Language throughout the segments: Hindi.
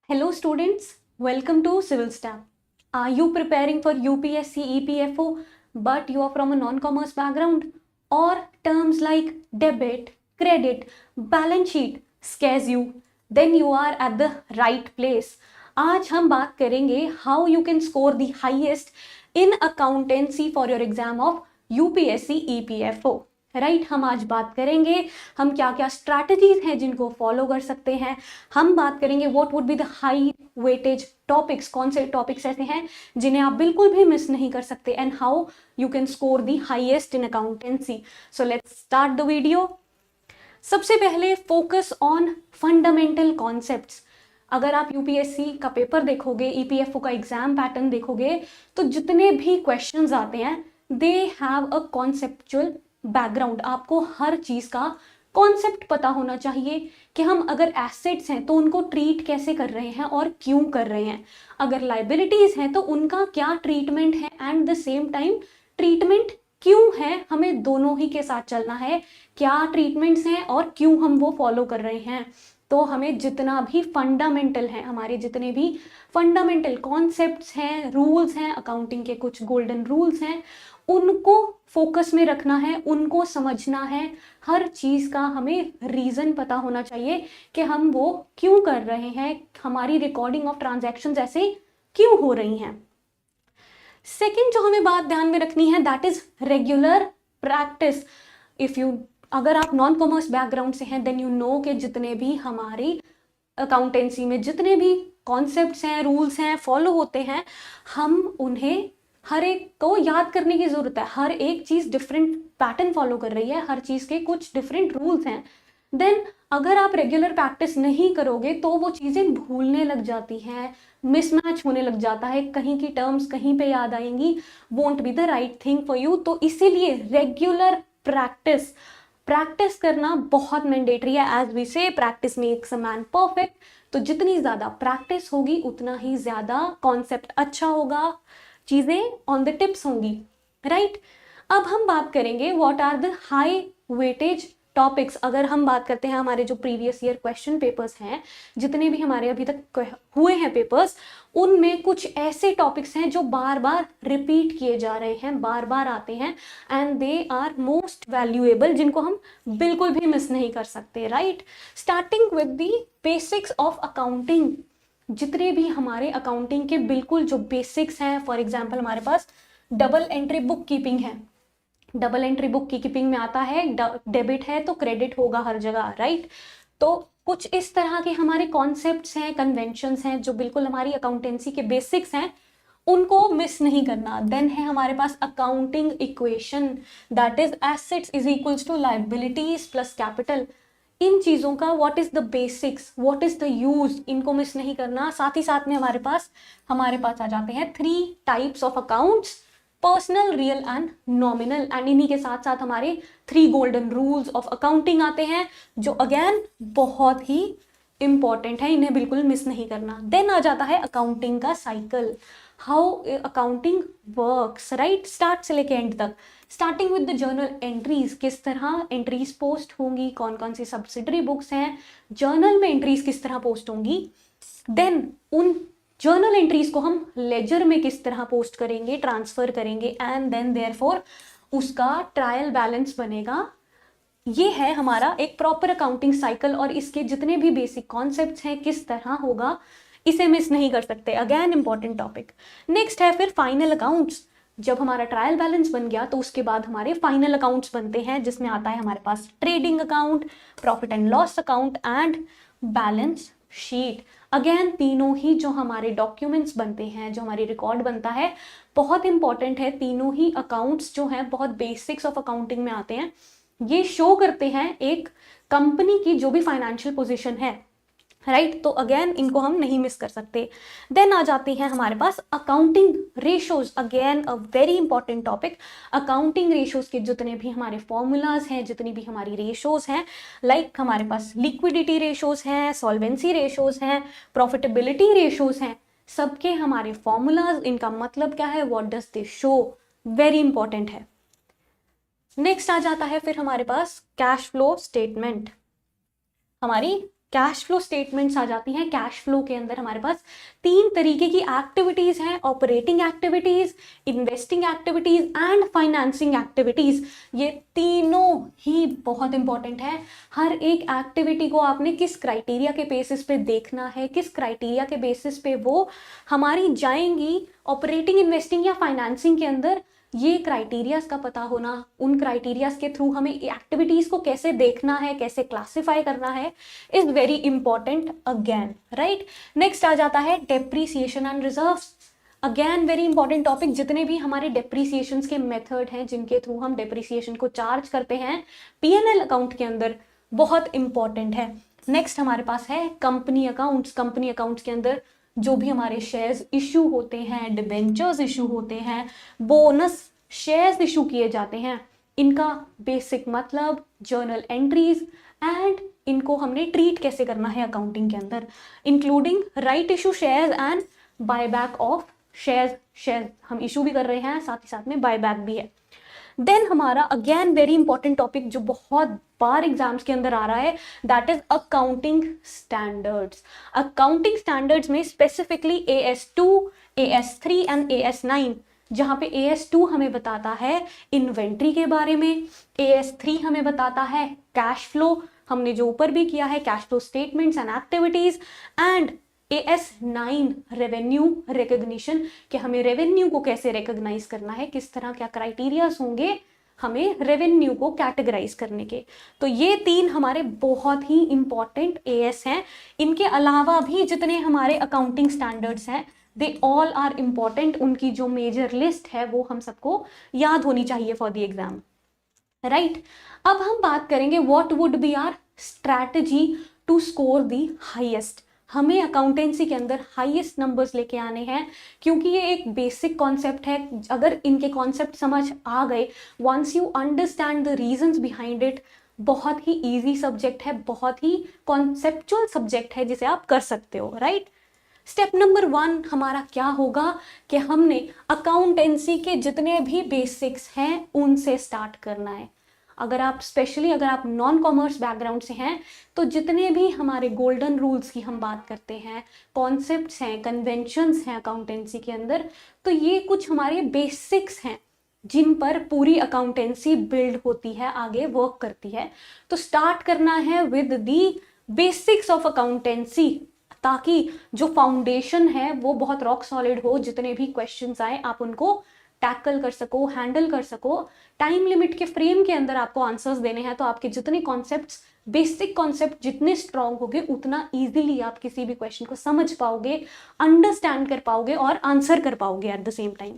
Hello students, welcome to Civil Staff. Are you preparing for UPSC EPFO but you are from a non-commerce background? Or terms like debit, credit, balance sheet scares you? Then you are at the right place. आज हम बात करेंगे how you can score the highest in accountancy for your exam of UPSC EPFO. Right हम आज बात करेंगे हम क्या क्या स्ट्रैटेजीज हैं जिनको फॉलो कर सकते हैं। हम बात करेंगे what would be the high weightage topics, कौन से टॉपिक्स ऐसे हैं जिन्हें आप बिल्कुल भी मिस नहीं कर सकते and how you can score the highest in accountancy. So let's start the video. सबसे पहले फोकस ऑन फंडामेंटल कॉन्सेप्ट्स। अगर आप यूपीएससी का पेपर देखोगे, ईपीएफओ का एग्जाम पैटर्न देखोगे, तो जितने भी क्वेश्चंस आते हैं they have a conceptual background. आपको हर चीज का कॉन्सेप्ट पता होना चाहिए कि हम अगर एसेट्स हैं तो उनको ट्रीट कैसे कर रहे हैं और क्यों कर रहे हैं, अगर लाइबिलिटीज हैं तो उनका क्या ट्रीटमेंट है and the same time treatment क्यों है। हमें दोनों ही के साथ चलना है, क्या ट्रीटमेंट्स हैं और क्यों हम वो फॉलो कर रहे हैं। तो हमें जितना भी फंडामेंटल है, हमारे जितने भी फंडामेंटल कॉन्सेप्ट्स हैं, रूल्स हैं, अकाउंटिंग के कुछ गोल्डन रूल्स हैं, उनको फोकस में रखना है, उनको समझना है। हर चीज का हमें रीजन पता होना चाहिए कि हम वो क्यों कर रहे हैं, हमारी रिकॉर्डिंग ऑफ ट्रांजैक्शंस ऐसे क्यों हो रही हैं। सेकेंड जो हमें बात ध्यान में रखनी है दैट इज रेगुलर प्रैक्टिस। अगर आप नॉन कॉमर्स बैकग्राउंड से हैं देन यू नो कि जितने भी हमारी अकाउंटेंसी में जितने भी कॉन्सेप्ट्स हैं, रूल्स हैं, फॉलो होते हैं, हम उन्हें हर एक को याद करने की जरूरत है। हर एक चीज डिफरेंट पैटर्न फॉलो कर रही है, हर चीज के कुछ डिफरेंट रूल्स हैं। देन अगर आप रेगुलर प्रैक्टिस नहीं करोगे तो वो चीजें भूलने लग जाती हैं, मिसमैच होने लग जाता है, कहीं की टर्म्स कहीं पे याद आएंगी, won't be the right thing for you. तो इसीलिए रेगुलर प्रैक्टिस करना बहुत मैंडेटरी है। एज वी से practice makes a man perfect. तो जितनी ज्यादा प्रैक्टिस होगी उतना ही ज्यादा कॉन्सेप्ट अच्छा होगा, चीजें ऑन द टिप्स होंगी, राइट। अब हम बात करेंगे what are the high weightage topics. अगर हम बात करते हैं हमारे जो प्रीवियस ईयर क्वेश्चन पेपर्स हैं, जितने भी हमारे अभी तक हुए हैं पेपर्स, उनमें कुछ ऐसे टॉपिक्स हैं जो बार बार रिपीट किए जा रहे हैं, बार बार आते हैं and they are most valuable, जिनको हम बिल्कुल भी मिस नहीं कर सकते, right. Starting with the basics of accounting. जितने भी हमारे अकाउंटिंग के बिल्कुल जो बेसिक्स हैं, फॉर एग्जाम्पल हमारे पास डबल एंट्री बुक कीपिंग है। डबल एंट्री बुक कीपिंग में आता है डेबिट है तो क्रेडिट होगा हर जगह, राइट। तो कुछ इस तरह के हमारे कॉन्सेप्ट्स हैं, कन्वेंशंस हैं जो बिल्कुल हमारी अकाउंटेंसी के बेसिक्स हैं, उनको मिस नहीं करना। देन है हमारे पास accounting equation that is assets is equals to liabilities plus capital. इन चीजों का what is the basics, what is the use, इनको मिस नहीं करना। साथ ही साथ में हमारे पास आ जाते हैं 3 types of accounts, personal, real and nominal. And इन्हीं के साथ साथ हमारे 3 गोल्डन रूल्स ऑफ अकाउंटिंग आते हैं जो अगेन बहुत ही इंपॉर्टेंट है, इन्हें बिल्कुल मिस नहीं करना। देन आ जाता है अकाउंटिंग का cycle, how accounting works, right, start से लेके एंड तक। Starting with the journal entries, किस तरह एंट्रीज पोस्ट होंगी, कौन कौन सी सब्सिडरी बुक्स हैं, जर्नल में एंट्रीज किस तरह पोस्ट होंगी। देन उन जर्नल एंट्रीज को हम लेजर में किस तरह पोस्ट करेंगे, ट्रांसफर करेंगे, एंड देन देयरफॉर उसका ट्रायल बैलेंस बनेगा। ये है हमारा एक प्रॉपर अकाउंटिंग साइकिल और इसके जितने भी बेसिक कॉन्सेप्ट्स हैं किस तरह होगा, इसे मिस नहीं कर सकते। Again important topic. नेक्स्ट है फिर फाइनल अकाउंट्स। जब हमारा ट्रायल बैलेंस बन गया तो उसके बाद हमारे फाइनल अकाउंट्स बनते हैं, जिसमें आता है हमारे पास trading account, profit and loss account and balance sheet. Again तीनों ही जो हमारे डॉक्यूमेंट्स बनते हैं, जो हमारी रिकॉर्ड बनता है, बहुत इंपॉर्टेंट है। तीनों ही अकाउंट्स जो हैं बहुत बेसिक्स ऑफ अकाउंटिंग में आते हैं। ये शो करते हैं एक कंपनी की जो भी फाइनेंशियल पोजीशन है, राइट। तो अगेन इनको हम नहीं मिस कर सकते। देन आ जाती हैं हमारे पास accounting ratios, again a very important topic. Accounting ratios के जितने भी हमारे फॉर्मूलाज हैं, जितनी भी हमारी रेशोज हैं, लाइक हमारे पास लिक्विडिटी रेशोज हैं, सॉल्वेंसी रेशोज हैं, प्रॉफिटेबिलिटी रेशोज हैं, सबके हमारे फॉर्मूलाज, इनका मतलब क्या है, what does they show, very important है। नेक्स्ट आ जाता है फिर हमारे पास कैश फ्लो स्टेटमेंट। हमारी कैश फ्लो स्टेटमेंट्स आ जाती हैं। कैश फ्लो के अंदर हमारे पास 3 तरीके की एक्टिविटीज हैं, operating activities, investing activities and financing activities. ये तीनों ही बहुत इंपॉर्टेंट है। हर एक एक्टिविटी को आपने किस क्राइटेरिया के बेसिस पे देखना है, किस क्राइटेरिया के बेसिस पे वो हमारी जाएंगी ऑपरेटिंग, इन्वेस्टिंग या फाइनेंसिंग के अंदर, ये क्राइटेरियाज का पता होना, उन क्राइटेरियाज के थ्रू हमें एक्टिविटीज को कैसे देखना है, कैसे क्लासिफाई करना है, is very important again, right. Next आ जाता है depreciation and reserves. Again very important topic. जितने भी हमारे डेप्रीसिएशन के मेथड हैं जिनके थ्रू हम डेप्रीसिएशन को चार्ज करते हैं P&L अकाउंट के अंदर, बहुत इंपॉर्टेंट है। नेक्स्ट हमारे पास है कंपनी अकाउंट्स। कंपनी अकाउंट्स के अंदर जो भी हमारे शेयर्स इशू होते हैं, डिबेंचर्स इशू होते हैं, बोनस शेयर्स इशू किए जाते हैं, इनका बेसिक मतलब, जर्नल एंट्रीज एंड इनको हमने ट्रीट कैसे करना है अकाउंटिंग के अंदर, including right issue shares and buyback of shares हम इशू भी कर रहे हैं, साथ ही साथ में बायबैक भी है। देन हमारा अगेन वेरी इंपॉर्टेंट टॉपिक जो बहुत बार एग्जाम्स के अंदर आ रहा है, that is accounting standards. Accounting standards में specifically AS2, AS3 and AS9, जहां पे AS2 हमें बताता है इन्वेंट्री के बारे में, AS3 हमें बताता है कैश फ्लो, हमने जो ऊपर भी किया है cash flow statements and activities, and AS9 revenue recognition, कि हमें रेवेन्यू को कैसे रिकॉग्नाइज करना है, किस तरह क्या क्राइटेरियाज होंगे हमें रेवेन्यू को कैटेगराइज करने के। तो ये 3 हमारे बहुत ही इंपॉर्टेंट AS हैं। इनके अलावा भी जितने हमारे अकाउंटिंग स्टैंडर्ड्स हैं, दे ऑल आर इंपॉर्टेंट। उनकी जो मेजर लिस्ट है वो हम सबको याद होनी चाहिए फॉर द एग्जाम, राइट। अब हम बात करेंगे what would be our strategy to score the highest. हमें अकाउंटेंसी के अंदर हाईएस्ट नंबर्स लेके आने हैं, क्योंकि ये एक बेसिक कॉन्सेप्ट है। अगर इनके कॉन्सेप्ट समझ आ गए, once you understand the reasons behind it, बहुत ही इजी सब्जेक्ट है, बहुत ही कॉन्सेप्चुअल सब्जेक्ट है जिसे आप कर सकते हो, राइट। स्टेप नंबर 1 हमारा क्या होगा कि हमने अकाउंटेंसी के जितने भी बेसिक्स हैं उनसे स्टार्ट करना है। अगर आप स्पेशली अगर आप नॉन कॉमर्स बैकग्राउंड से हैं, तो जितने भी हमारे गोल्डन रूल्स की हम बात करते हैं, कॉन्सेप्ट्स हैं, कन्वेंशंस हैं अकाउंटेंसी के अंदर, तो ये कुछ हमारे बेसिक्स हैं जिन पर पूरी अकाउंटेंसी बिल्ड होती है, आगे वर्क करती है। तो स्टार्ट करना है with the basics of accountancy, ताकि जो फाउंडेशन है वो बहुत रॉक सॉलिड हो। जितने भी क्वेश्चंस आए आप उनको टैकल कर सको, हैंडल कर सको। टाइम लिमिट के फ्रेम के अंदर आपको आंसर्स देने हैं, तो आपके जितने कॉन्सेप्ट्स, बेसिक कॉन्सेप्ट जितने स्ट्रांग होंगे, उतना इजीली आप किसी भी क्वेश्चन को समझ पाओगे, अंडरस्टैंड कर पाओगे और आंसर कर पाओगे at the same time.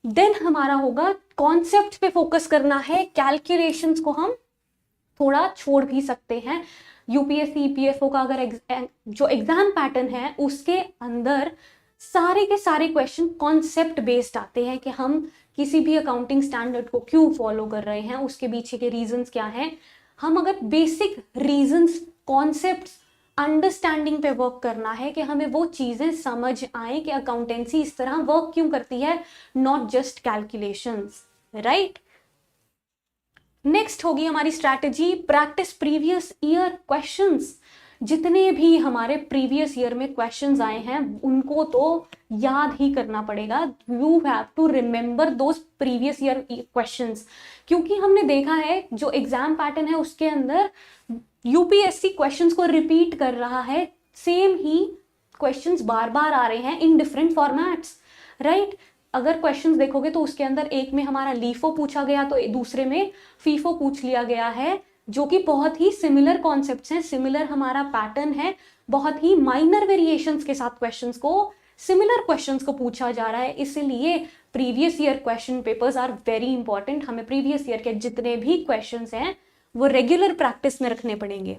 Then हमारा होगा कॉन्सेप्ट पे फोकस करना है। कैलकुलेशंस को हम थोड़ा छोड़ भी सकते हैं। यूपीएससी ईपीएफओ का अगर जो एग्जाम पैटर्न है उसके अंदर सारे के सारे क्वेश्चन कॉन्सेप्ट बेस्ड आते हैं कि हम किसी भी अकाउंटिंग स्टैंडर्ड को क्यों फॉलो कर रहे हैं, उसके पीछे के रीजंस क्या हैं। हम अगर बेसिक रीजंस, कॉन्सेप्ट्स, अंडरस्टैंडिंग पे वर्क करना है कि हमें वो चीजें समझ आए कि अकाउंटेंसी इस तरह वर्क क्यों करती है, not just calculations, right. Next होगी हमारी strategy practice previous year questions. जितने भी हमारे प्रीवियस ईयर में क्वेश्चंस आए हैं उनको तो याद ही करना पड़ेगा। You have to remember those previous year questions, क्योंकि हमने देखा है जो एग्जाम पैटर्न है उसके अंदर यूपीएससी क्वेश्चंस को रिपीट कर रहा है, सेम ही क्वेश्चंस बार बार आ रहे हैं इन डिफरेंट फॉर्मेट्स, राइट। अगर क्वेश्चंस देखोगे तो उसके अंदर एक में हमारा लीफो पूछा गया तो दूसरे में फीफो पूछ लिया गया है, जो कि बहुत ही सिमिलर कॉन्सेप्ट्स हैं, सिमिलर हमारा पैटर्न है। बहुत ही माइनर वेरिएशंस के साथ क्वेश्चंस को, सिमिलर क्वेश्चंस को पूछा जा रहा है, इसलिए previous year question papers are very important. हमें प्रीवियस ईयर के जितने भी क्वेश्चंस हैं वो रेगुलर प्रैक्टिस में रखने पड़ेंगे।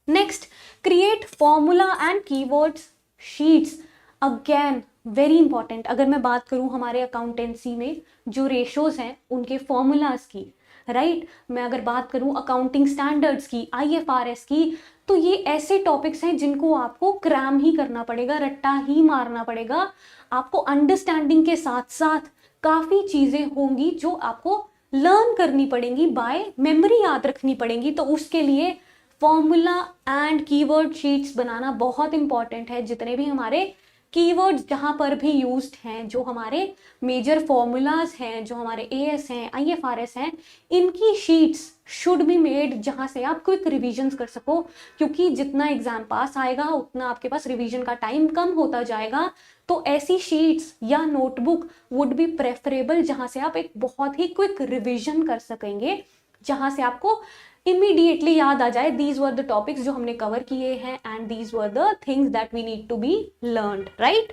Next, create formula and keywords sheets. Again very important. अगर मैं बात करूं हमारे अकाउंटेंसी में जो रेशोज हैं उनके फॉर्मूलाज की, राइट, मैं अगर बात करूं अकाउंटिंग स्टैंडर्ड्स की, IFRS की, तो ये ऐसे टॉपिक्स हैं जिनको आपको क्रैम ही करना पड़ेगा, रट्टा ही मारना पड़ेगा। आपको अंडरस्टैंडिंग के साथ साथ काफी चीजें होंगी जो आपको लर्न करनी पड़ेंगी, बाय मेमोरी याद रखनी पड़ेंगी। तो उसके लिए फॉर्मूला एंड कीवर्ड शीट्स बनाना बहुत इंपॉर्टेंट है। जितने भी हमारे कीवर्ड्स जहां पर भी यूज्ड हैं, जो हमारे मेजर फॉर्मूलाज हैं, जो हमारे एएस हैं, आईएफआरएस हैं, इनकी शीट्स शुड बी मेड जहां से आप क्विक रिविजन्स कर सको, क्योंकि जितना एग्जाम पास आएगा उतना आपके पास रिवीजन का टाइम कम होता जाएगा। तो ऐसी शीट्स या नोटबुक वुड बी प्रेफरेबल जहां से आप एक बहुत ही क्विक रिविजन कर सकेंगे, जहां से आपको इमीडिएटली याद आ जाए दीज वर द टॉपिक्स जो हमने कवर किए हैं and these were the things that we need to be learned, right.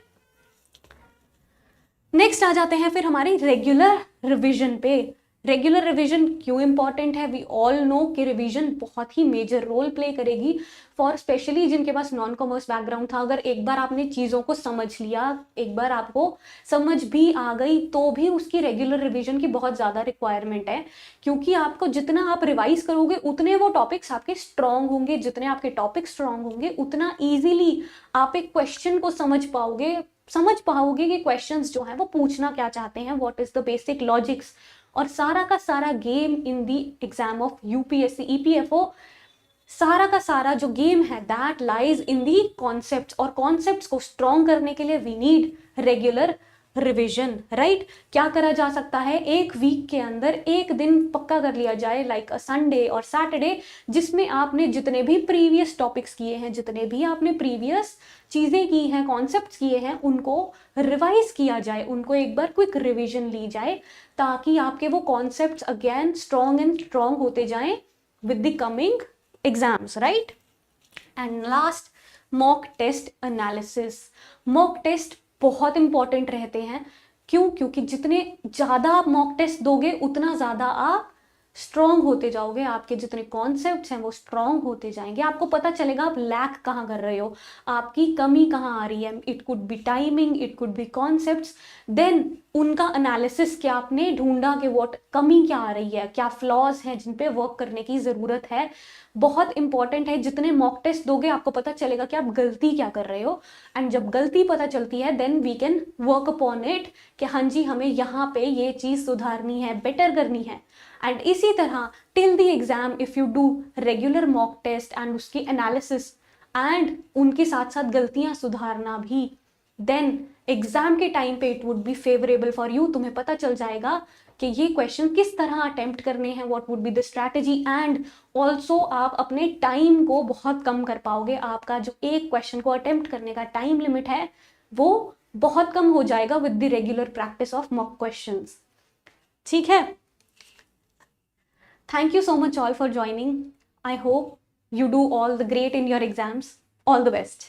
Next आ जाते हैं फिर हमारे रेगुलर रिवीजन पे। रेगुलर रिवीजन क्यों इंपॉर्टेंट है? वी ऑल नो कि रिवीजन बहुत ही मेजर रोल प्ले करेगी फॉर स्पेशली जिनके पास नॉन कॉमर्स बैकग्राउंड था। अगर एक बार आपने चीज़ों को समझ लिया, एक बार आपको समझ भी आ गई, तो भी उसकी रेगुलर रिवीजन की बहुत ज़्यादा रिक्वायरमेंट है, क्योंकि आपको जितना आप रिवाइज करोगे उतने वो टॉपिक्स आपके स्ट्रॉन्ग होंगे। जितने आपके टॉपिक्स स्ट्रॉन्ग होंगे उतना ईजिली आप एक क्वेश्चन को समझ पाओगे कि क्वेश्चंस जो हैं वो पूछना क्या चाहते हैं, what is the basic logics. और सारा का सारा game in the exam of UPSC EPFO, सारा का सारा जो गेम है that lies in the concepts, और कॉन्सेप्ट्स को स्ट्रॉन्ग करने के लिए we need regular revision, right. क्या करा जा सकता है? एक वीक के अंदर एक दिन पक्का कर लिया जाए, लाइक अ संडे और सैटरडे, जिसमें आपने जितने भी प्रीवियस टॉपिक्स किए हैं, जितने भी आपने प्रीवियस चीज़ें की हैं, कॉन्सेप्ट्स किए हैं, उनको रिवाइज किया जाए, उनको एक बार क्विक रिविजन ली जाए, ताकि आपके वो concepts again strong and strong होते जाएं with the coming exams, right. And last, mock test analysis. Mock test बहुत इंपॉर्टेंट रहते हैं। क्यों? क्योंकि जितने ज़्यादा आप मॉक टेस्ट दोगे उतना ज़्यादा आप स्ट्रॉन्ग होते जाओगे, आपके जितने कॉन्सेप्ट्स हैं वो स्ट्रॉन्ग होते जाएंगे। आपको पता चलेगा आप लैक कहाँ कर रहे हो, आपकी कमी कहाँ आ रही है। It could be timing, it could be concepts, then उनका एनालिसिस क्या आपने ढूंढा कि व्हाट कमी क्या आ रही है, क्या फ्लॉज हैं जिन पे वर्क करने की ज़रूरत है। बहुत इंपॉर्टेंट है। जितने मॉक टेस्ट दोगे आपको पता चलेगा कि आप गलती क्या कर रहे हो, एंड जब गलती पता चलती है then we can work upon it कि हाँ जी हमें यहाँ पे ये चीज़ सुधारनी है, बेटर करनी है। एंड इसी तरह till the exam if you do regular mock test and उसकी एनालिसिस एंड उनके साथ साथ गलतियां सुधारना भी, देन एग्जाम के टाइम पे it would be favourable for you. तुम्हें पता चल जाएगा कि ये क्वेश्चन किस तरह अटेम्प्ट करने हैं, what would be the strategy, and also आप अपने टाइम को बहुत कम कर पाओगे। आपका जो एक क्वेश्चन को अटेम्प्ट करने का टाइम लिमिट है वो बहुत कम हो जाएगा with the regular practice of mock questions, ठीक है। Thank you so much all for joining. I hope you do all the great in your exams. All the best.